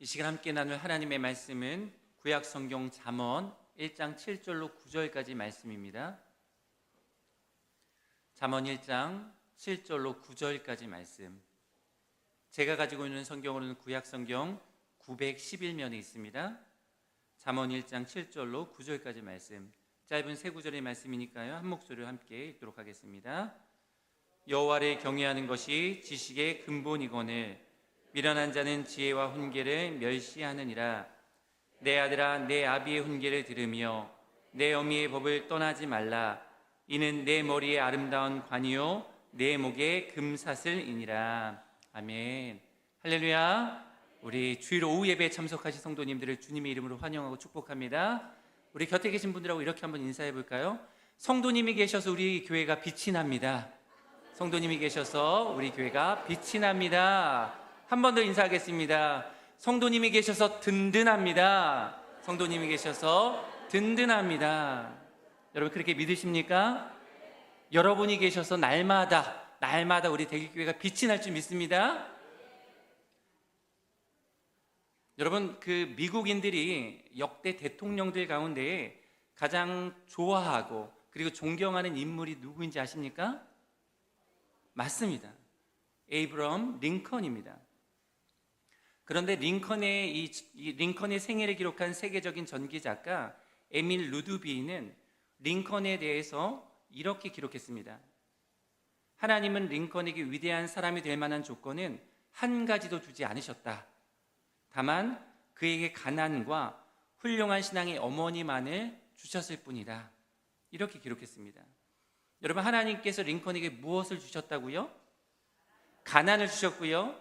이 시간 함께 나눌 하나님의 말씀은 구약 성경 잠언 1장 7절로 9절까지 말씀입니다. 잠언 1장 7절로 9절까지 말씀. 제가 가지고 있는 성경으로는 구약 성경 911면에 있습니다. 잠언 1장 7절로 9절까지 말씀. 짧은 세 구절의 말씀이니까요, 한 목소리로 함께 읽도록 하겠습니다. 여호와를 경외하는 것이 지식의 근본이거늘 미련한 자는 지혜와 훈계를 멸시하느니라. 내 아들아, 내 아비의 훈계를 들으며 내 어미의 법을 떠나지 말라. 이는 내 머리에 아름다운 관이요 내 목에 금사슬이니라. 아멘. 할렐루야. 우리 주일 오후 예배에 참석하신 성도님들을 주님의 이름으로 환영하고 축복합니다. 우리 곁에 계신 분들하고 이렇게 한번 인사해 볼까요? 성도님이 계셔서 우리 교회가 빛이 납니다. 성도님이 계셔서 우리 교회가 빛이 납니다. 한 번 더 인사하겠습니다. 성도님이 계셔서 든든합니다. 성도님이 계셔서 든든합니다. 여러분 그렇게 믿으십니까? 여러분이 계셔서 날마다 우리 대길교회가 빛이 날 줄 믿습니다. 여러분 그 미국인들이 역대 대통령들 가운데 가장 좋아하고 그리고 존경하는 인물이 누구인지 아십니까? 맞습니다. 에이브러함 링컨입니다. 그런데 링컨의 생애를 기록한 세계적인 전기 작가 에밀 루드비는 링컨에 대해서 이렇게 기록했습니다. 하나님은 링컨에게 위대한 사람이 될 만한 조건은 한 가지도 주지 않으셨다. 다만 그에게 가난과 훌륭한 신앙의 어머니만을 주셨을 뿐이다. 이렇게 기록했습니다. 여러분 하나님께서 링컨에게 무엇을 주셨다고요? 가난을 주셨고요,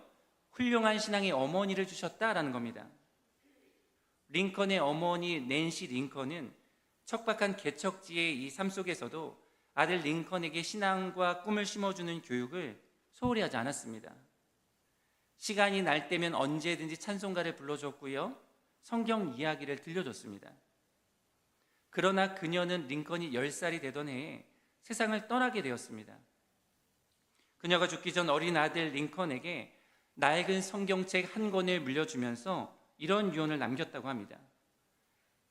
훌륭한 신앙의 어머니를 주셨다라는 겁니다. 링컨의 어머니 낸시 링컨은 척박한 개척지의 이 삶 속에서도 아들 링컨에게 신앙과 꿈을 심어주는 교육을 소홀히 하지 않았습니다. 시간이 날 때면 언제든지 찬송가를 불러줬고요, 성경 이야기를 들려줬습니다. 그러나 그녀는 링컨이 10살이 되던 해에 세상을 떠나게 되었습니다. 그녀가 죽기 전 어린 아들 링컨에게 낡은 성경책 한 권을 물려주면서 이런 유언을 남겼다고 합니다.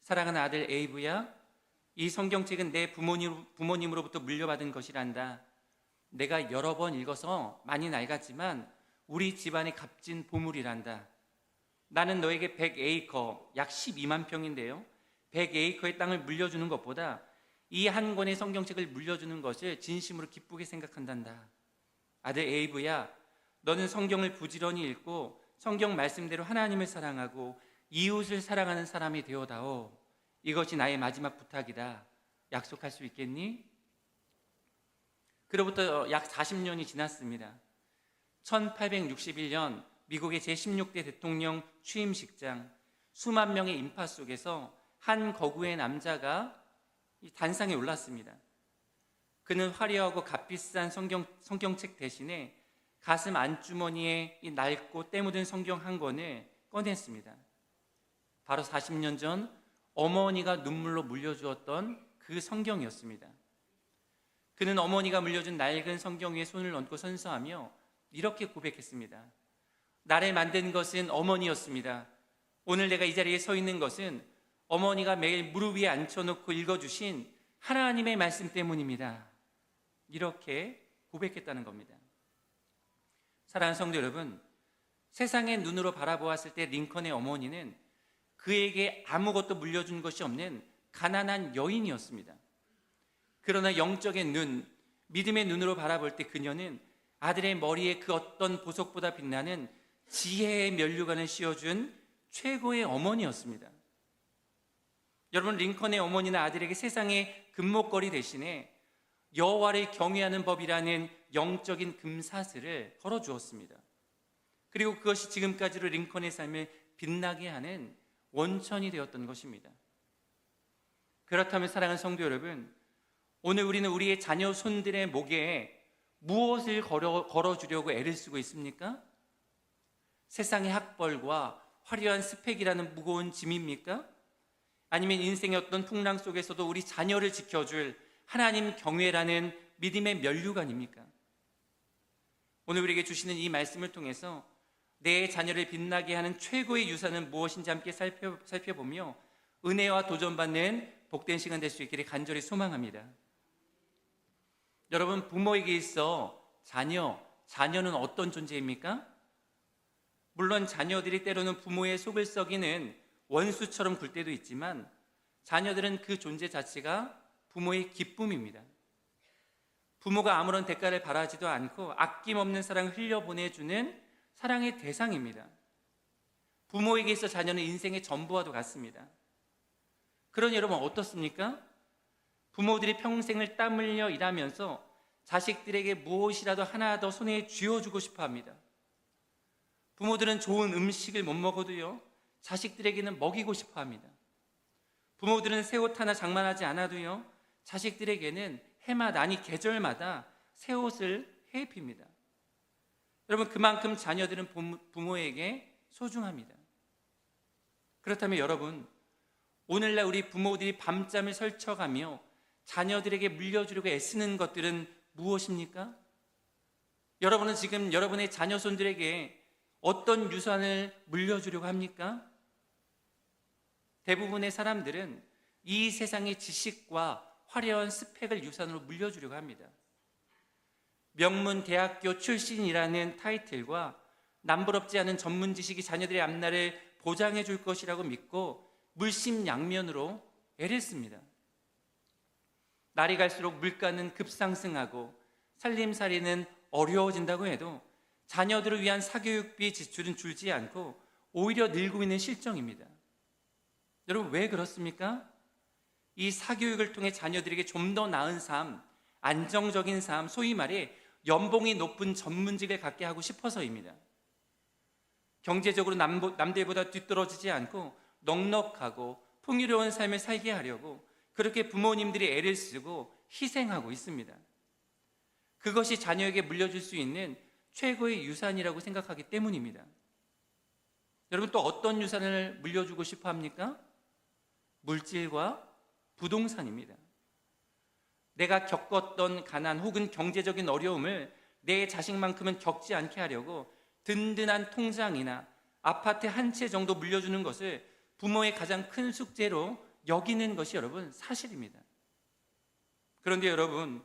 사랑하는 아들 에이브야, 이 성경책은 내 부모님으로부터 물려받은 것이란다. 내가 여러 번 읽어서 많이 낡았지만 우리 집안의 값진 보물이란다. 나는 너에게 100에이커, 약 12만 평인데요, 100에이커의 땅을 물려주는 것보다 이 한 권의 성경책을 물려주는 것을 진심으로 기쁘게 생각한단다. 아들 에이브야, 너는 성경을 부지런히 읽고 성경 말씀대로 하나님을 사랑하고 이웃을 사랑하는 사람이 되어다오. 이것이 나의 마지막 부탁이다. 약속할 수 있겠니? 그로부터 약 40년이 지났습니다. 1861년 미국의 제16대 대통령 취임식장, 수만 명의 인파 속에서 한 거구의 남자가 이 단상에 올랐습니다. 그는 화려하고 값비싼 성경책 대신에 가슴 안주머니에 이 낡고 때 묻은 성경 한 권을 꺼냈습니다. 바로 40년 전 어머니가 눈물로 물려주었던 그 성경이었습니다. 그는 어머니가 물려준 낡은 성경 위에 손을 얹고 선서하며 이렇게 고백했습니다. 나를 만든 것은 어머니였습니다. 오늘 내가 이 자리에 서 있는 것은 어머니가 매일 무릎 위에 앉혀놓고 읽어주신 하나님의 말씀 때문입니다. 이렇게 고백했다는 겁니다. 사랑하는 성도 여러분, 세상의 눈으로 바라보았을 때 링컨의 어머니는 그에게 아무것도 물려준 것이 없는 가난한 여인이었습니다. 그러나 영적인 눈, 믿음의 눈으로 바라볼 때 그녀는 아들의 머리에 그 어떤 보석보다 빛나는 지혜의 면류관을 씌워준 최고의 어머니였습니다. 여러분, 링컨의 어머니는 아들에게 세상의 금목걸이 대신에 여호와를 경외하는 법이라는 영적인 금사슬을 걸어주었습니다. 그리고 그것이 지금까지로 링컨의 삶을 빛나게 하는 원천이 되었던 것입니다. 그렇다면 사랑하는 성도 여러분, 오늘 우리는 우리의 자녀 손들의 목에 무엇을 걸어주려고 애를 쓰고 있습니까? 세상의 학벌과 화려한 스펙이라는 무거운 짐입니까? 아니면 인생의 어떤 풍랑 속에서도 우리 자녀를 지켜줄 하나님 경외라는 믿음의 면류관입니까? 오늘 우리에게 주시는 이 말씀을 통해서 내 자녀를 빛나게 하는 최고의 유산은 무엇인지 함께 살펴보며 은혜와 도전받는 복된 시간 될 수 있기를 간절히 소망합니다. 여러분, 부모에게 있어 자녀는 어떤 존재입니까? 물론 자녀들이 때로는 부모의 속을 썩이는 원수처럼 굴 때도 있지만 자녀들은 그 존재 자체가 부모의 기쁨입니다. 부모가 아무런 대가를 바라지도 않고 아낌없는 사랑을 흘려보내주는 사랑의 대상입니다. 부모에게 있어 자녀는 인생의 전부와도 같습니다. 그러니 여러분 어떻습니까? 부모들이 평생을 땀 흘려 일하면서 자식들에게 무엇이라도 하나 더 손에 쥐어주고 싶어 합니다. 부모들은 좋은 음식을 못 먹어도요, 자식들에게는 먹이고 싶어 합니다. 부모들은 새 옷 하나 장만하지 않아도요, 자식들에게는 해마다, 아니 계절마다 새 옷을 해 입힙니다. 여러분, 그만큼 자녀들은 부모에게 소중합니다. 그렇다면 여러분, 오늘날 우리 부모들이 밤잠을 설쳐가며 자녀들에게 물려주려고 애쓰는 것들은 무엇입니까? 여러분은 지금 여러분의 자녀손들에게 어떤 유산을 물려주려고 합니까? 대부분의 사람들은 이 세상의 지식과 화려한 스펙을 유산으로 물려주려고 합니다. 명문 대학교 출신이라는 타이틀과 남부럽지 않은 전문 지식이 자녀들의 앞날을 보장해 줄 것이라고 믿고 물심양면으로 애를 씁니다. 날이 갈수록 물가는 급상승하고 살림살이는 어려워진다고 해도 자녀들을 위한 사교육비 지출은 줄지 않고 오히려 늘고 있는 실정입니다. 여러분, 왜 그렇습니까? 이 사교육을 통해 자녀들에게 좀 더 나은 삶, 안정적인 삶, 소위 말해 연봉이 높은 전문직을 갖게 하고 싶어서입니다. 경제적으로 남들보다 뒤떨어지지 않고 넉넉하고 풍요로운 삶을 살게 하려고 그렇게 부모님들이 애를 쓰고 희생하고 있습니다. 그것이 자녀에게 물려줄 수 있는 최고의 유산이라고 생각하기 때문입니다. 여러분, 또 어떤 유산을 물려주고 싶어 합니까? 물질과 부동산입니다. 내가 겪었던 가난 혹은 경제적인 어려움을 내 자식만큼은 겪지 않게 하려고 든든한 통장이나 아파트 한 채 정도 물려주는 것을 부모의 가장 큰 숙제로 여기는 것이 여러분 사실입니다. 그런데 여러분,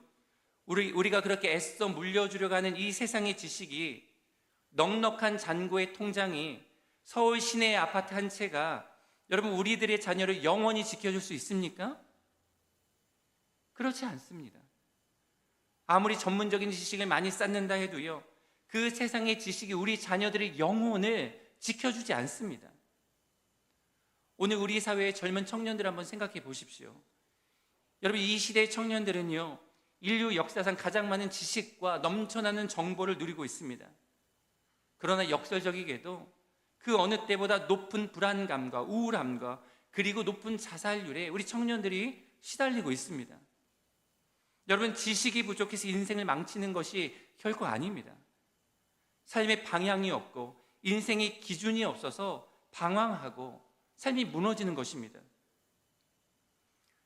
우리가 그렇게 애써 물려주려고 하는 이 세상의 지식이, 넉넉한 잔고의 통장이, 서울 시내의 아파트 한 채가 여러분 우리들의 자녀를 영원히 지켜줄 수 있습니까? 그렇지 않습니다. 아무리 전문적인 지식을 많이 쌓는다 해도요, 그 세상의 지식이 우리 자녀들의 영혼을 지켜주지 않습니다. 오늘 우리 사회의 젊은 청년들 한번 생각해 보십시오. 여러분, 이 시대의 청년들은요, 인류 역사상 가장 많은 지식과 넘쳐나는 정보를 누리고 있습니다. 그러나 역설적이게도 그 어느 때보다 높은 불안감과 우울함과 그리고 높은 자살률에 우리 청년들이 시달리고 있습니다. 여러분, 지식이 부족해서 인생을 망치는 것이 결코 아닙니다. 삶의 방향이 없고 인생의 기준이 없어서 방황하고 삶이 무너지는 것입니다.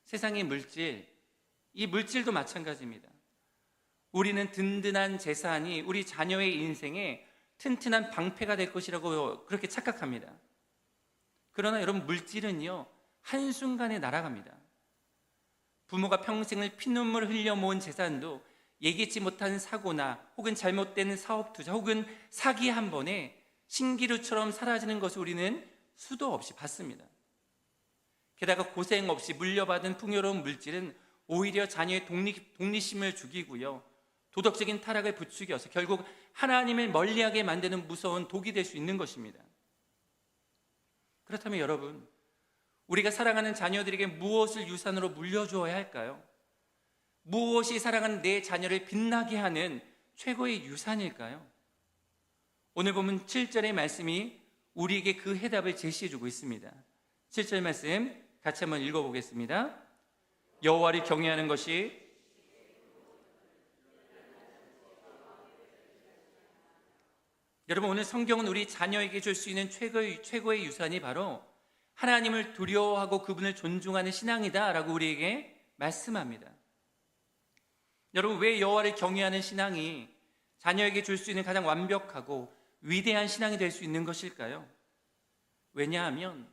세상의 물질, 이 물질도 마찬가지입니다. 우리는 든든한 재산이 우리 자녀의 인생에 튼튼한 방패가 될 것이라고 그렇게 착각합니다. 그러나 여러분, 물질은요, 한순간에 날아갑니다. 부모가 평생을 피눈물 흘려 모은 재산도 예기치 못한 사고나 혹은 잘못된 사업 투자 혹은 사기 한 번에 신기루처럼 사라지는 것을 우리는 수도 없이 봤습니다. 게다가 고생 없이 물려받은 풍요로운 물질은 오히려 자녀의 독립심을 죽이고요, 도덕적인 타락을 부추겨서 결국 하나님을 멀리하게 만드는 무서운 독이 될 수 있는 것입니다. 그렇다면 여러분, 우리가 사랑하는 자녀들에게 무엇을 유산으로 물려주어야 할까요? 무엇이 사랑하는 내 자녀를 빛나게 하는 최고의 유산일까요? 오늘 보면 7절의 말씀이 우리에게 그 해답을 제시해주고 있습니다. 7절 말씀 같이 한번 읽어보겠습니다. 여호와를 경외하는 것이 여러분, 오늘 성경은 우리 자녀에게 줄 수 있는 최고의 유산이 바로 하나님을 두려워하고 그분을 존중하는 신앙이다 라고 우리에게 말씀합니다. 여러분, 왜 여호와를 경외하는 신앙이 자녀에게 줄 수 있는 가장 완벽하고 위대한 신앙이 될 수 있는 것일까요? 왜냐하면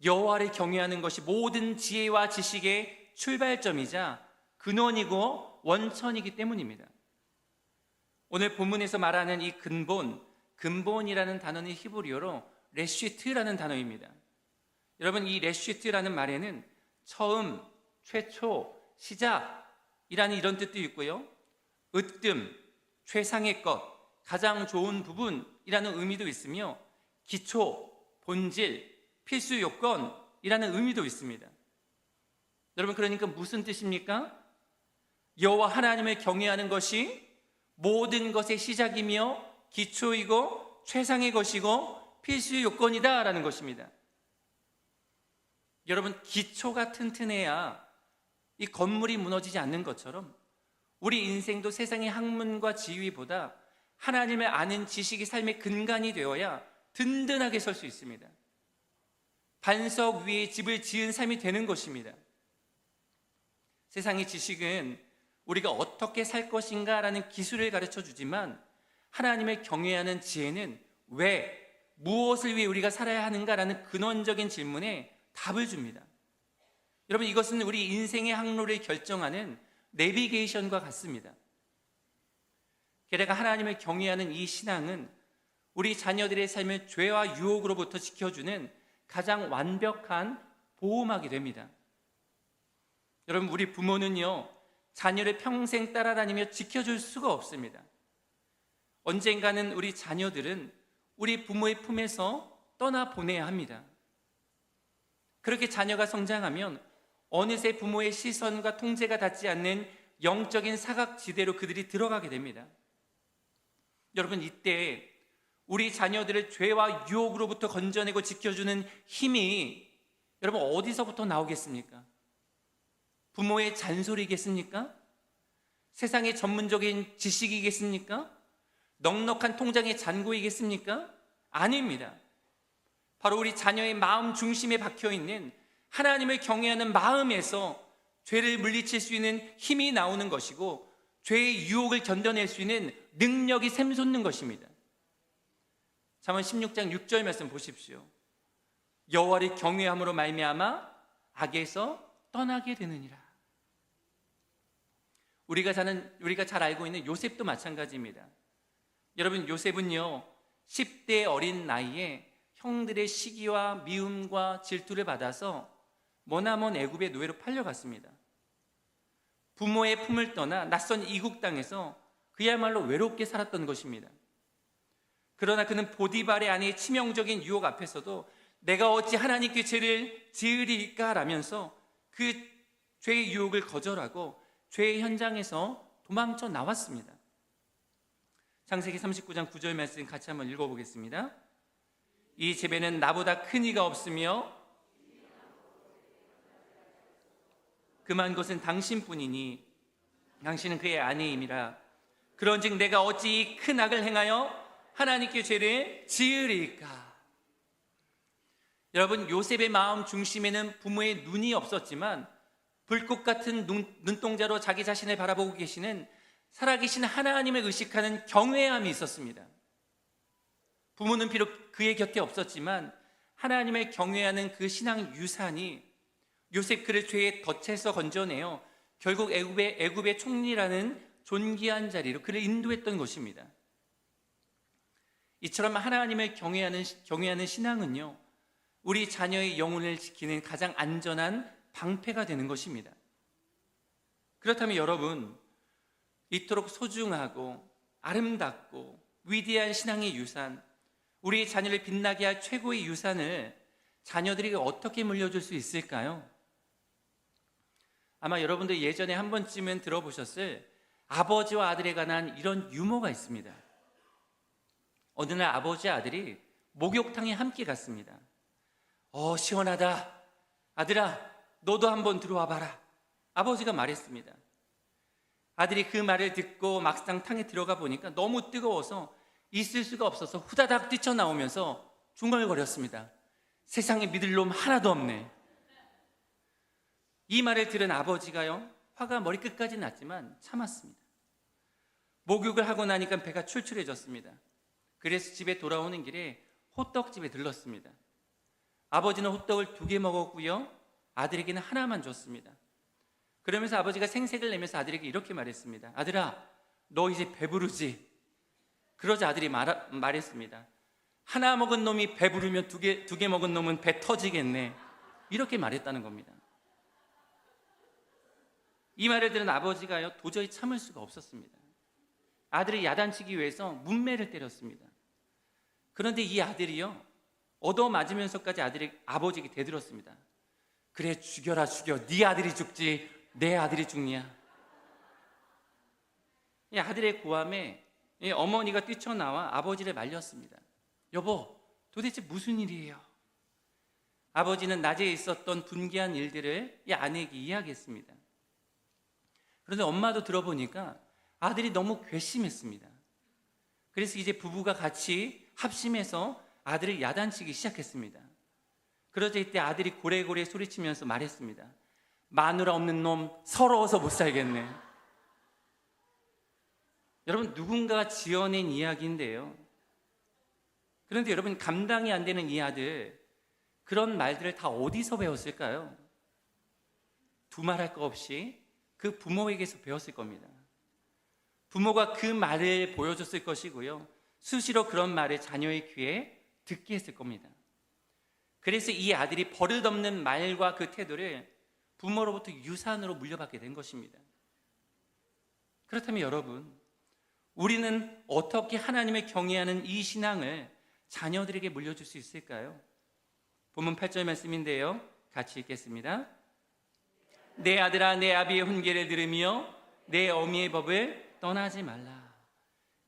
여호와를 경외하는 것이 모든 지혜와 지식의 출발점이자 근원이고 원천이기 때문입니다. 오늘 본문에서 말하는 이 근본이라는 단어는 히브리어로 레쉬트라는 단어입니다. 여러분, 이 레쉬트라는 말에는 처음, 최초, 시작이라는 이런 뜻도 있고요, 으뜸, 최상의 것, 가장 좋은 부분이라는 의미도 있으며 기초, 본질, 필수 요건이라는 의미도 있습니다. 여러분, 그러니까 무슨 뜻입니까? 여호와 하나님을 경외하는 것이 모든 것의 시작이며 기초이고 최상의 것이고 필수 요건이다라는 것입니다. 여러분, 기초가 튼튼해야 이 건물이 무너지지 않는 것처럼 우리 인생도 세상의 학문과 지위보다 하나님을 아는 지식이 삶의 근간이 되어야 든든하게 설 수 있습니다. 반석 위에 집을 지은 삶이 되는 것입니다. 세상의 지식은 우리가 어떻게 살 것인가라는 기술을 가르쳐 주지만 하나님을 경외하는 지혜는 왜, 무엇을 위해 우리가 살아야 하는가라는 근원적인 질문에 답을 줍니다. 여러분, 이것은 우리 인생의 항로를 결정하는 내비게이션과 같습니다. 게다가 하나님을 경외하는 이 신앙은 우리 자녀들의 삶을 죄와 유혹으로부터 지켜주는 가장 완벽한 보호막이 됩니다. 여러분, 우리 부모는요, 자녀를 평생 따라다니며 지켜줄 수가 없습니다. 언젠가는 우리 자녀들은 우리 부모의 품에서 떠나보내야 합니다. 그렇게 자녀가 성장하면 어느새 부모의 시선과 통제가 닿지 않는 영적인 사각지대로 그들이 들어가게 됩니다. 여러분, 이때 우리 자녀들을 죄와 유혹으로부터 건져내고 지켜주는 힘이 여러분 어디서부터 나오겠습니까? 부모의 잔소리겠습니까? 세상의 전문적인 지식이겠습니까? 넉넉한 통장의 잔고이겠습니까? 아닙니다. 바로 우리 자녀의 마음 중심에 박혀있는 하나님을 경외하는 마음에서 죄를 물리칠 수 있는 힘이 나오는 것이고 죄의 유혹을 견뎌낼 수 있는 능력이 샘솟는 것입니다. 잠언 16장 6절 말씀 보십시오. 여호와를 경외함으로 말미암아 악에서 떠나게 되느니라. 우리가 잘 알고 있는 요셉도 마찬가지입니다. 여러분, 요셉은요 10대 어린 나이에 형들의 시기와 미움과 질투를 받아서 머나먼 애굽의 노예로 팔려갔습니다. 부모의 품을 떠나 낯선 이국 땅에서 그야말로 외롭게 살았던 것입니다. 그러나 그는 보디발의 아내의 치명적인 유혹 앞에서도 내가 어찌 하나님께 죄를 지으리까 라면서 그 죄의 유혹을 거절하고 죄의 현장에서 도망쳐 나왔습니다. 창세기 39장 9절 말씀 같이 한번 읽어보겠습니다. 이 집에는 나보다 큰 이가 없으며 그만 것은 당신뿐이니 당신은 그의 아내임이라. 그런즉 내가 어찌 이 큰 악을 행하여 하나님께 죄를 지으리까. 여러분, 요셉의 마음 중심에는 부모의 눈이 없었지만 불꽃 같은 눈동자로 자기 자신을 바라보고 계시는 살아계신 하나님을 의식하는 경외함이 있었습니다. 부모는 비록 그의 곁에 없었지만 하나님을 경외하는 그 신앙 유산이 요셉 그를 죄의 덫에서 건져내어 결국 애굽의 총리라는 존귀한 자리로 그를 인도했던 것입니다. 이처럼 하나님을 경외하는 신앙은요, 우리 자녀의 영혼을 지키는 가장 안전한 방패가 되는 것입니다. 그렇다면 여러분, 이토록 소중하고 아름답고 위대한 신앙의 유산, 우리 자녀를 빛나게 할 최고의 유산을 자녀들에게 어떻게 물려줄 수 있을까요? 아마 여러분들 예전에 한 번쯤은 들어보셨을 아버지와 아들에 관한 이런 유머가 있습니다. 어느 날 아버지와 아들이 목욕탕에 함께 갔습니다. 시원하다. 아들아, 너도 한번 들어와 봐라. 아버지가 말했습니다. 아들이 그 말을 듣고 막상 탕에 들어가 보니까 너무 뜨거워서 있을 수가 없어서 후다닥 뛰쳐나오면서 중얼거렸습니다. 세상에 믿을 놈 하나도 없네. 이 말을 들은 아버지가요, 화가 머리끝까지 났지만 참았습니다. 목욕을 하고 나니까 배가 출출해졌습니다. 그래서 집에 돌아오는 길에 호떡집에 들렀습니다. 아버지는 호떡을 2개 먹었고요, 아들에게는 하나만 줬습니다. 그러면서 아버지가 생색을 내면서 아들에게 이렇게 말했습니다. 아들아, 너 이제 배부르지? 그러자 아들이 말했습니다. 하나 먹은 놈이 배부르면 두 개 먹은 놈은 배 터지겠네. 이렇게 말했다는 겁니다. 이 말을 들은 아버지가요, 도저히 참을 수가 없었습니다. 아들을 야단치기 위해서 문매를 때렸습니다. 그런데 이 아들이요, 얻어맞으면서까지 아버지에게 대들었습니다. 그래, 죽여라, 죽여. 네 아들이 죽지 내 아들이 죽냐. 이 아들의 고함에 어머니가 뛰쳐나와 아버지를 말렸습니다. 여보, 도대체 무슨 일이에요? 아버지는 낮에 있었던 분기한 일들을 이 아내에게 이야기했습니다. 그런데 엄마도 들어보니까 아들이 너무 괘씸했습니다. 그래서 이제 부부가 같이 합심해서 아들을 야단치기 시작했습니다. 그러자 이때 아들이 고래고래 소리치면서 말했습니다. 마누라 없는 놈, 서러워서 못 살겠네. 여러분, 누군가가 지어낸 이야기인데요. 그런데 여러분, 감당이 안 되는 이 아들, 그런 말들을 다 어디서 배웠을까요? 두말할 거 없이 그 부모에게서 배웠을 겁니다. 부모가 그 말을 보여줬을 것이고요, 수시로 그런 말을 자녀의 귀에 듣게 했을 겁니다. 그래서 이 아들이 버릇없는 말과 그 태도를 부모로부터 유산으로 물려받게 된 것입니다. 그렇다면 여러분, 우리는 어떻게 하나님을 경외하는 이 신앙을 자녀들에게 물려줄 수 있을까요? 본문 8절 말씀인데요, 같이 읽겠습니다. 내 아들아, 내 아비의 훈계를 들으며 내 어미의 법을 떠나지 말라.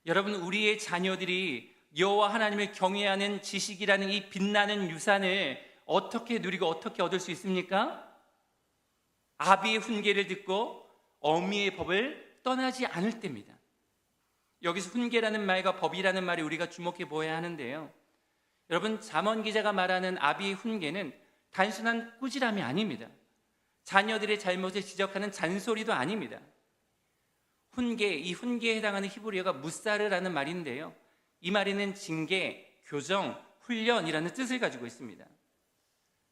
여러분, 우리의 자녀들이 여호와 하나님을 경외하는 지식이라는 이 빛나는 유산을 어떻게 누리고 어떻게 얻을 수 있습니까? 아비의 훈계를 듣고 어미의 법을 떠나지 않을 때입니다. 여기서 훈계라는 말과 법이라는 말이 우리가 주목해 보아야 하는데요, 여러분, 잠언 기자가 말하는 아비의 훈계는 단순한 꾸지람이 아닙니다. 자녀들의 잘못을 지적하는 잔소리도 아닙니다. 이 훈계에 해당하는 히브리어가 무사르라는 말인데요, 이 말에는 징계, 교정, 훈련이라는 뜻을 가지고 있습니다.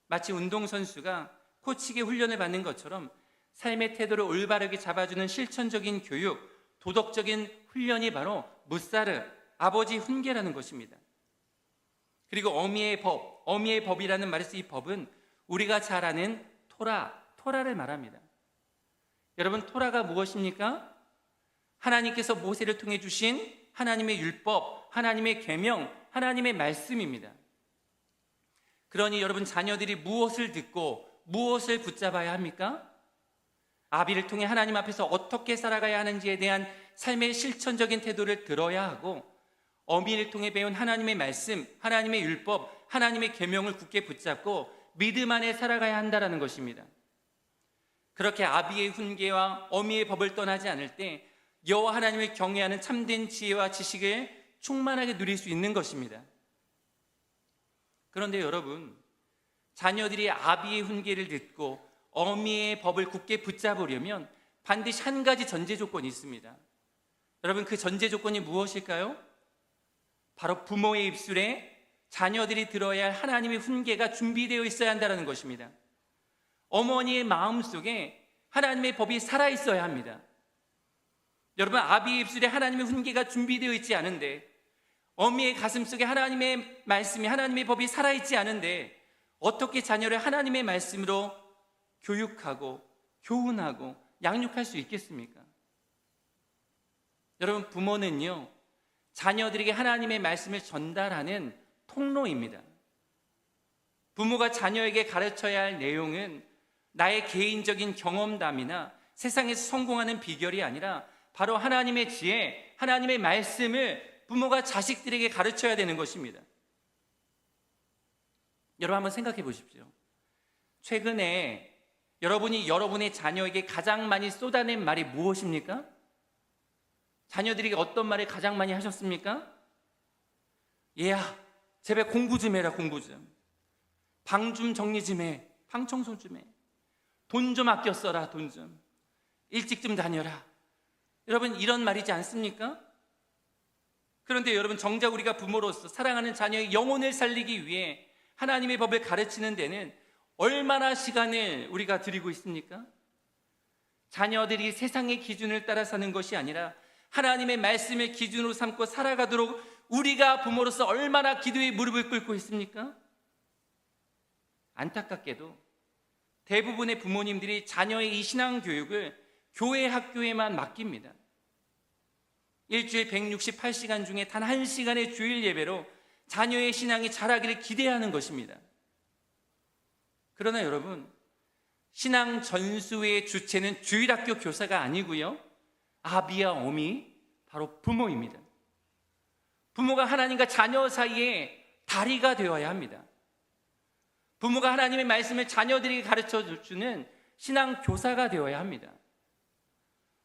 마치 운동선수가 코치에게 훈련을 받는 것처럼 삶의 태도를 올바르게 잡아주는 실천적인 교육, 도덕적인 훈련이 바로 무사르, 아버지 훈계라는 것입니다. 그리고 어미의 법이라는 말에서 이 법은 우리가 잘 아는 토라를 말합니다. 여러분, 토라가 무엇입니까? 하나님께서 모세를 통해 주신 하나님의 율법, 하나님의 계명, 하나님의 말씀입니다. 그러니 여러분, 자녀들이 무엇을 듣고 무엇을 붙잡아야 합니까? 아비를 통해 하나님 앞에서 어떻게 살아가야 하는지에 대한 삶의 실천적인 태도를 들어야 하고, 어미를 통해 배운 하나님의 말씀, 하나님의 율법, 하나님의 계명을 굳게 붙잡고 믿음 안에 살아가야 한다는 것입니다. 그렇게 아비의 훈계와 어미의 법을 떠나지 않을 때 여호와 하나님을 경외하는 참된 지혜와 지식을 충만하게 누릴 수 있는 것입니다. 그런데 여러분, 자녀들이 아비의 훈계를 듣고 어미의 법을 굳게 붙잡으려면 반드시 한 가지 전제 조건이 있습니다. 여러분, 그 전제 조건이 무엇일까요? 바로 부모의 입술에 자녀들이 들어야 할 하나님의 훈계가 준비되어 있어야 한다는 것입니다. 어머니의 마음속에 하나님의 법이 살아있어야 합니다. 여러분, 아비의 입술에 하나님의 훈계가 준비되어 있지 않은데, 어미의 가슴속에 하나님의 말씀이, 하나님의 법이 살아있지 않은데 어떻게 자녀를 하나님의 말씀으로 교육하고 교훈하고 양육할 수 있겠습니까? 여러분, 부모는요, 자녀들에게 하나님의 말씀을 전달하는 통로입니다. 부모가 자녀에게 가르쳐야 할 내용은 나의 개인적인 경험담이나 세상에서 성공하는 비결이 아니라 바로 하나님의 지혜, 하나님의 말씀을 부모가 자식들에게 가르쳐야 되는 것입니다. 여러분, 한번 생각해 보십시오. 최근에 여러분이 여러분의 자녀에게 가장 많이 쏟아낸 말이 무엇입니까? 자녀들에게 어떤 말을 가장 많이 하셨습니까? 얘야, 제발 공부 좀 해라, 공부 좀. 방 좀 정리 좀 해, 방 청소 좀 해. 돈 좀 아껴 써라, 돈 좀. 일찍 좀 다녀라. 여러분, 이런 말이지 않습니까? 그런데 여러분, 정작 우리가 부모로서 사랑하는 자녀의 영혼을 살리기 위해 하나님의 법을 가르치는 데는 얼마나 시간을 우리가 들이고 있습니까? 자녀들이 세상의 기준을 따라 사는 것이 아니라 하나님의 말씀을 기준으로 삼고 살아가도록 우리가 부모로서 얼마나 기도의 무릎을 꿇고 있습니까? 안타깝게도 대부분의 부모님들이 자녀의 이 신앙 교육을 교회 학교에만 맡깁니다. 일주일 168시간 중에 단 1시간의 주일 예배로 자녀의 신앙이 자라기를 기대하는 것입니다. 그러나 여러분, 신앙 전수의 주체는 주일학교 교사가 아니고요, 아비와 어미, 바로 부모입니다. 부모가 하나님과 자녀 사이에 다리가 되어야 합니다. 부모가 하나님의 말씀을 자녀들에게 가르쳐주는 신앙 교사가 되어야 합니다.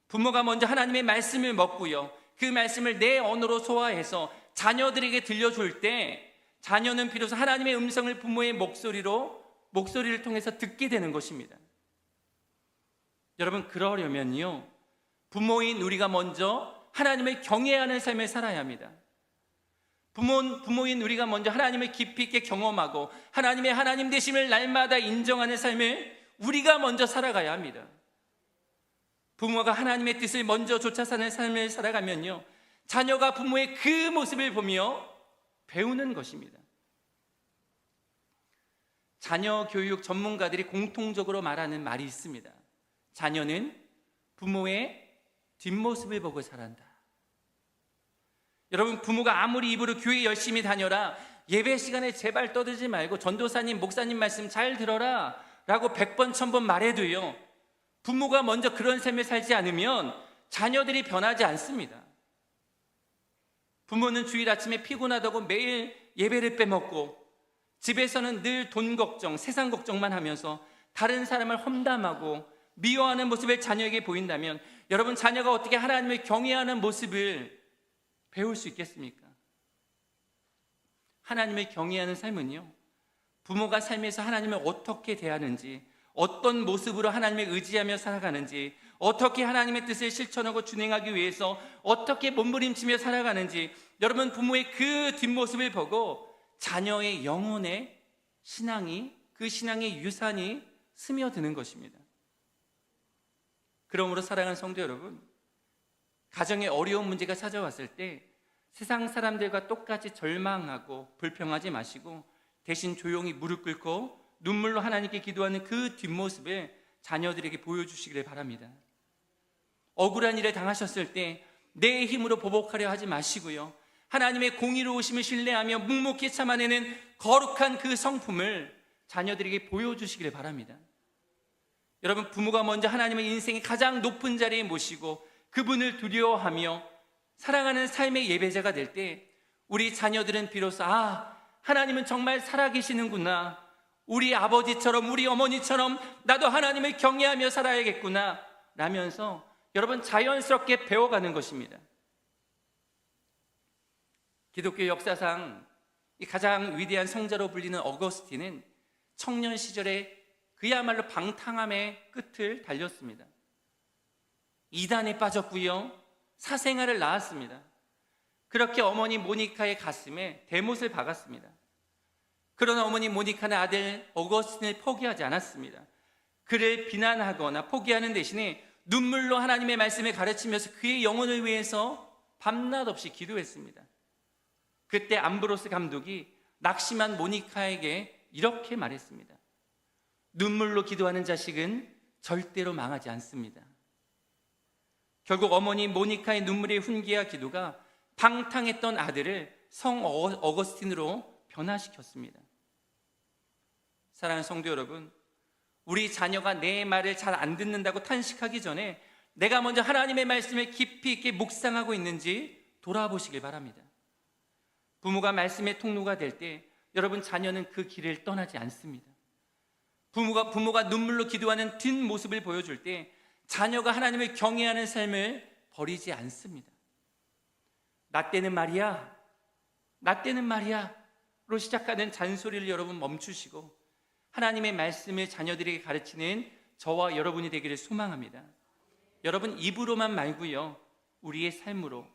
부모가 먼저 하나님의 말씀을 먹고요, 그 말씀을 내 언어로 소화해서 자녀들에게 들려줄 때 자녀는 비로소 하나님의 음성을 부모의 목소리를 통해서 듣게 되는 것입니다. 여러분, 그러려면요, 부모인 우리가 먼저 하나님을 경외하는 삶을 살아야 합니다. 부모인 우리가 먼저 하나님을 깊이 있게 경험하고 하나님의 하나님 되심을 날마다 인정하는 삶을 우리가 먼저 살아가야 합니다. 부모가 하나님의 뜻을 먼저 쫓아 사는 삶을 살아가면요, 자녀가 부모의 그 모습을 보며 배우는 것입니다. 자녀 교육 전문가들이 공통적으로 말하는 말이 있습니다. 자녀는 부모의 뒷모습을 보고 자란다. 여러분, 부모가 아무리 입으로 교회 열심히 다녀라, 예배 시간에 제발 떠들지 말고 전도사님, 목사님 말씀 잘 들어라 라고 100번, 1000번 말해도요, 부모가 먼저 그런 삶을 살지 않으면 자녀들이 변하지 않습니다. 부모는 주일 아침에 피곤하다고 매일 예배를 빼먹고 집에서는 늘 돈 걱정, 세상 걱정만 하면서 다른 사람을 험담하고 미워하는 모습을 자녀에게 보인다면 여러분, 자녀가 어떻게 하나님을 경외하는 모습을 배울 수 있겠습니까? 하나님을 경외하는 삶은요, 부모가 삶에서 하나님을 어떻게 대하는지, 어떤 모습으로 하나님을 의지하며 살아가는지, 어떻게 하나님의 뜻을 실천하고 준행하기 위해서 어떻게 몸부림치며 살아가는지, 여러분, 부모의 그 뒷모습을 보고 자녀의 영혼의 신앙이, 그 신앙의 유산이 스며드는 것입니다. 그러므로 사랑하는 성도 여러분, 가정에 어려운 문제가 찾아왔을 때 세상 사람들과 똑같이 절망하고 불평하지 마시고 대신 조용히 무릎 꿇고 눈물로 하나님께 기도하는 그 뒷모습을 자녀들에게 보여주시기를 바랍니다. 억울한 일을 당하셨을 때 내 힘으로 보복하려 하지 마시고요, 하나님의 공의로우심을 신뢰하며 묵묵히 참아내는 거룩한 그 성품을 자녀들에게 보여주시기를 바랍니다. 여러분, 부모가 먼저 하나님의 인생의 가장 높은 자리에 모시고 그분을 두려워하며 사랑하는 삶의 예배자가 될 때 우리 자녀들은 비로소 하나님은 정말 살아계시는구나, 우리 아버지처럼 우리 어머니처럼 나도 하나님을 경외하며 살아야겠구나 라면서 여러분, 자연스럽게 배워가는 것입니다. 기독교 역사상 가장 위대한 성자로 불리는 어거스틴은 청년 시절에 그야말로 방탕함의 끝을 달렸습니다. 이단에 빠졌고요, 사생활을 낳았습니다. 그렇게 어머니 모니카의 가슴에 대못을 박았습니다. 그러나 어머니 모니카는 아들 어거스틴을 포기하지 않았습니다. 그를 비난하거나 포기하는 대신에 눈물로 하나님의 말씀을 가르치면서 그의 영혼을 위해서 밤낮 없이 기도했습니다. 그때 암브로스 감독이 낙심한 모니카에게 이렇게 말했습니다. 눈물로 기도하는 자식은 절대로 망하지 않습니다. 결국 어머니 모니카의 눈물의 훈계와 기도가 방탕했던 아들을 성 어거스틴으로 변화시켰습니다. 사랑하는 성도 여러분, 우리 자녀가 내 말을 잘 안 듣는다고 탄식하기 전에 내가 먼저 하나님의 말씀을 깊이 있게 묵상하고 있는지 돌아보시길 바랍니다. 부모가 말씀의 통로가 될 때 여러분, 자녀는 그 길을 떠나지 않습니다. 부모가 눈물로 기도하는 뒷모습을 보여줄 때 자녀가 하나님을 경외하는 삶을 버리지 않습니다. 나 때는 말이야 로 시작하는 잔소리를 여러분 멈추시고 하나님의 말씀을 자녀들에게 가르치는 저와 여러분이 되기를 소망합니다. 여러분, 입으로만 말고요, 우리의 삶으로,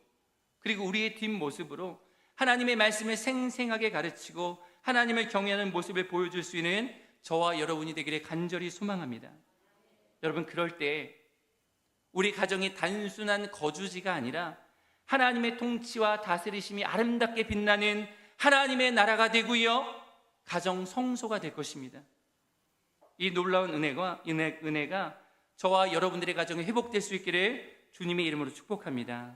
그리고 우리의 뒷모습으로 하나님의 말씀을 생생하게 가르치고 하나님을 경외하는 모습을 보여줄 수 있는 저와 여러분이 되기를 간절히 소망합니다. 여러분, 그럴 때 우리 가정이 단순한 거주지가 아니라 하나님의 통치와 다스리심이 아름답게 빛나는 하나님의 나라가 되고요, 가정 성소가 될 것입니다. 이 놀라운 은혜가 저와 여러분들의 가정에 회복될 수 있기를 주님의 이름으로 축복합니다.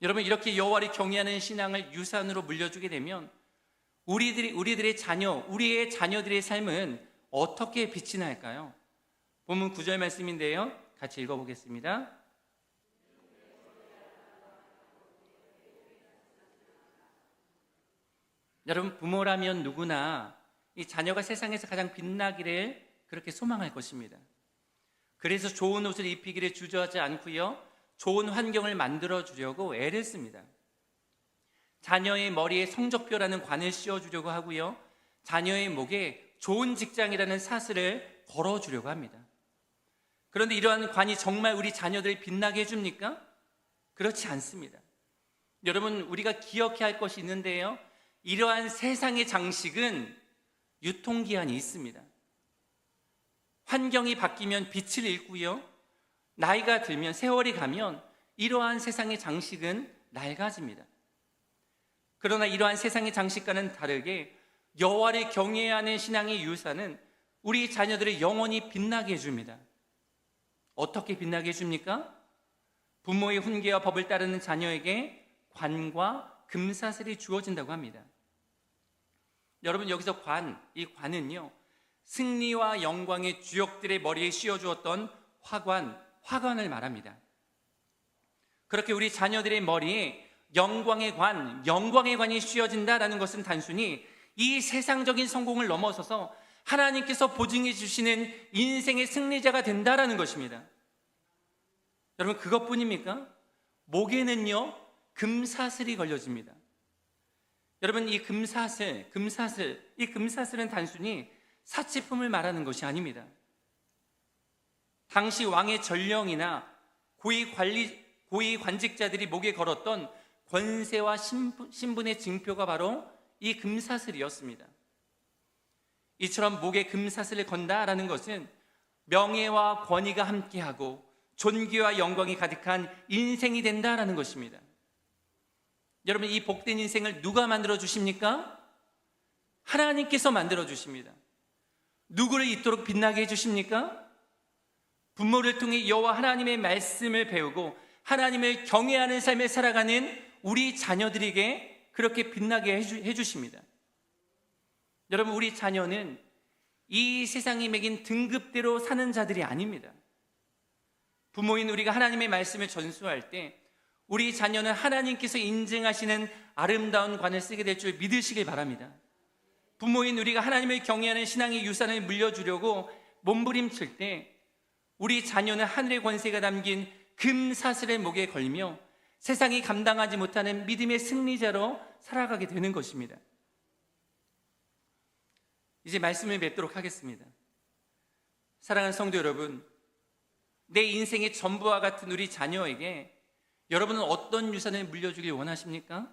여러분, 이렇게 여호와를 경외하는 신앙을 유산으로 물려주게 되면 우리들의 자녀, 우리의 자녀들의 삶은 어떻게 빛이 날까요? 본문 9절 말씀인데요, 같이 읽어보겠습니다. 여러분, 부모라면 누구나 이 자녀가 세상에서 가장 빛나기를 그렇게 소망할 것입니다. 그래서 좋은 옷을 입히기를 주저하지 않고요, 좋은 환경을 만들어 주려고 애를 씁니다. 자녀의 머리에 성적표라는 관을 씌워주려고 하고요, 자녀의 목에 좋은 직장이라는 사슬을 걸어주려고 합니다. 그런데 이러한 관이 정말 우리 자녀들을 빛나게 해줍니까? 그렇지 않습니다. 여러분, 우리가 기억해야 할 것이 있는데요, 이러한 세상의 장식은 유통기한이 있습니다. 환경이 바뀌면 빛을 잃고요, 나이가 들면, 세월이 가면 이러한 세상의 장식은 낡아집니다. 그러나 이러한 세상의 장식과는 다르게 여호와를 경외해야 하는 신앙의 유산은 우리 자녀들을 영원히 빛나게 해줍니다. 어떻게 빛나게 해줍니까? 부모의 훈계와 법을 따르는 자녀에게 관과 금사슬이 주어진다고 합니다. 여러분, 여기서 이 관은요, 승리와 영광의 주역들의 머리에 씌워주었던 화관을 말합니다. 그렇게 우리 자녀들의 머리에 영광의 관이 씌워진다라는 것은 단순히 이 세상적인 성공을 넘어서서 하나님께서 보증해 주시는 인생의 승리자가 된다라는 것입니다. 여러분, 그것뿐입니까? 목에는요, 금사슬이 걸려집니다. 여러분, 이 금사슬은 단순히 사치품을 말하는 것이 아닙니다. 당시 왕의 전령이나 고위 관직자들이 목에 걸었던 권세와 신분의 증표가 바로 이 금사슬이었습니다. 이처럼 목에 금사슬을 건다라는 것은 명예와 권위가 함께하고 존귀와 영광이 가득한 인생이 된다라는 것입니다. 여러분, 이 복된 인생을 누가 만들어 주십니까? 하나님께서 만들어 주십니다. 누구를 이토록 빛나게 해주십니까? 부모를 통해 여호와 하나님의 말씀을 배우고 하나님을 경외하는 삶을 살아가는 우리 자녀들에게 그렇게 빛나게 해주십니다. 여러분, 우리 자녀는 이 세상이 매긴 등급대로 사는 자들이 아닙니다. 부모인 우리가 하나님의 말씀을 전수할 때 우리 자녀는 하나님께서 인증하시는 아름다운 관을 쓰게 될 줄 믿으시길 바랍니다. 부모인 우리가 하나님을 경외하는 신앙의 유산을 물려주려고 몸부림칠 때 우리 자녀는 하늘의 권세가 담긴 금사슬의 목에 걸며 세상이 감당하지 못하는 믿음의 승리자로 살아가게 되는 것입니다. 이제 말씀을 맺도록 하겠습니다. 사랑하는 성도 여러분, 내 인생의 전부와 같은 우리 자녀에게 여러분은 어떤 유산을 물려주길 원하십니까?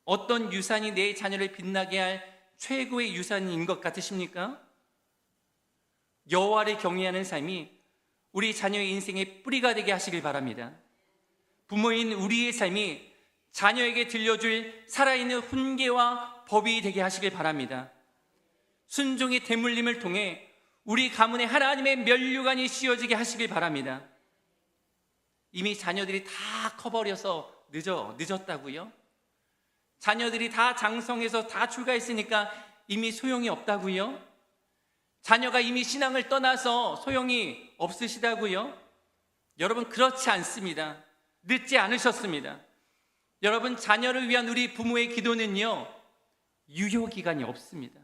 어떤 유산이 내 자녀를 빛나게 할 최고의 유산인 것 같으십니까? 여호와를 경외하는 삶이 우리 자녀의 인생의 뿌리가 되게 하시길 바랍니다. 부모인 우리의 삶이 자녀에게 들려줄 살아있는 훈계와 법이 되게 하시길 바랍니다. 순종의 대물림을 통해 우리 가문에 하나님의 면류관이 씌워지게 하시길 바랍니다. 이미 자녀들이 다 커버려서 늦었다고요? 자녀들이 다 장성해서 다 출가했으니까 이미 소용이 없다고요? 자녀가 이미 신앙을 떠나서 소용이 없으시다고요? 여러분, 그렇지 않습니다. 늦지 않으셨습니다. 여러분, 자녀를 위한 우리 부모의 기도는요, 유효기간이 없습니다.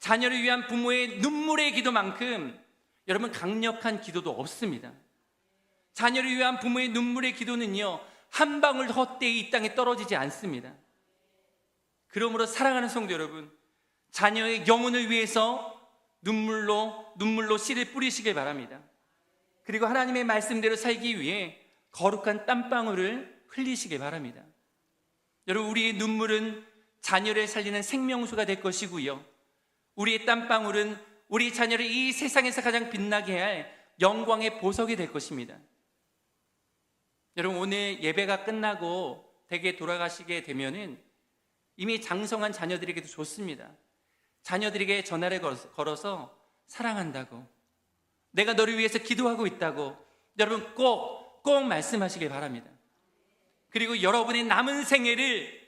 자녀를 위한 부모의 눈물의 기도만큼 여러분, 강력한 기도도 없습니다. 자녀를 위한 부모의 눈물의 기도는요, 한 방울 헛되이 이 땅에 떨어지지 않습니다. 그러므로 사랑하는 성도 여러분, 자녀의 영혼을 위해서 눈물로 씨를 뿌리시길 바랍니다. 그리고 하나님의 말씀대로 살기 위해 거룩한 땀방울을 흘리시길 바랍니다. 여러분, 우리의 눈물은 자녀를 살리는 생명수가 될 것이고요, 우리의 땀방울은 우리 자녀를 이 세상에서 가장 빛나게 할 영광의 보석이 될 것입니다. 여러분, 오늘 예배가 끝나고 댁에 돌아가시게 되면은 이미 장성한 자녀들에게도 좋습니다. 자녀들에게 전화를 걸어서 사랑한다고, 내가 너를 위해서 기도하고 있다고 여러분 꼭 말씀하시길 바랍니다. 그리고 여러분의 남은 생애를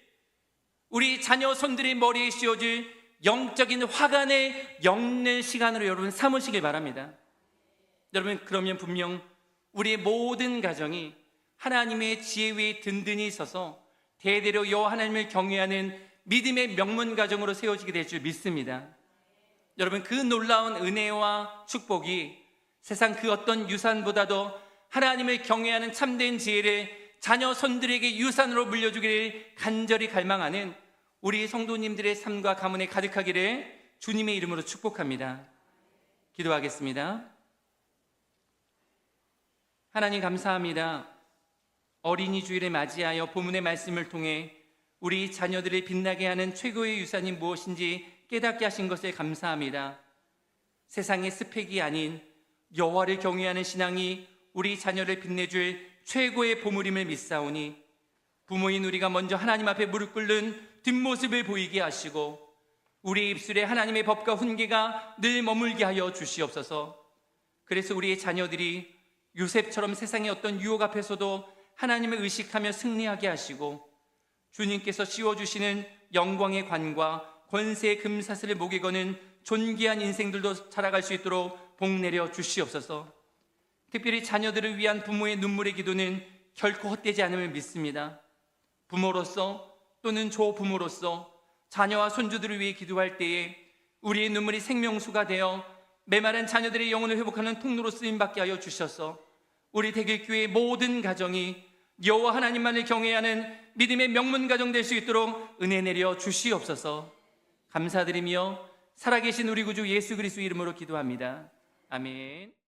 우리 자녀 손들의 머리에 씌워줄 영적인 화관을 엮는 시간으로 여러분 삼으시길 바랍니다. 여러분, 그러면 분명 우리의 모든 가정이 하나님의 지혜 위에 든든히 서서 대대로 여호와 하나님을 경외하는 믿음의 명문 가정으로 세워지게 될 줄 믿습니다. 여러분, 그 놀라운 은혜와 축복이 세상 그 어떤 유산보다도 하나님을 경외하는 참된 지혜를 자녀 손들에게 유산으로 물려주기를 간절히 갈망하는 우리 성도님들의 삶과 가문에 가득하기를 주님의 이름으로 축복합니다. 기도하겠습니다. 하나님, 감사합니다. 어린이 주일을 맞이하여 본문의 말씀을 통해 우리 자녀들을 빛나게 하는 최고의 유산이 무엇인지 깨닫게 하신 것에 감사합니다. 세상의 스펙이 아닌 여호와를 경외하는 신앙이 우리 자녀를 빛내줄 최고의 보물임을 믿사오니 부모인 우리가 먼저 하나님 앞에 무릎 꿇는 뒷모습을 보이게 하시고 우리 입술에 하나님의 법과 훈계가 늘 머물게 하여 주시옵소서. 그래서 우리의 자녀들이 요셉처럼 세상의 어떤 유혹 앞에서도 하나님을 의식하며 승리하게 하시고 주님께서 씌워주시는 영광의 관과 권세의 금사슬을 목에 거는 존귀한 인생들도 살아갈 수 있도록 복 내려 주시옵소서. 특별히 자녀들을 위한 부모의 눈물의 기도는 결코 헛되지 않음을 믿습니다. 부모로서 또는 조부모로서 자녀와 손주들을 위해 기도할 때에 우리의 눈물이 생명수가 되어 메마른 자녀들의 영혼을 회복하는 통로로 쓰임받게 하여 주셔서 우리 대길교회의 모든 가정이 여호와 하나님만을 경외하는 믿음의 명문 가정 될 수 있도록 은혜 내려 주시옵소서. 감사드리며 살아계신 우리 구주 예수 그리스도 이름으로 기도합니다. 아멘.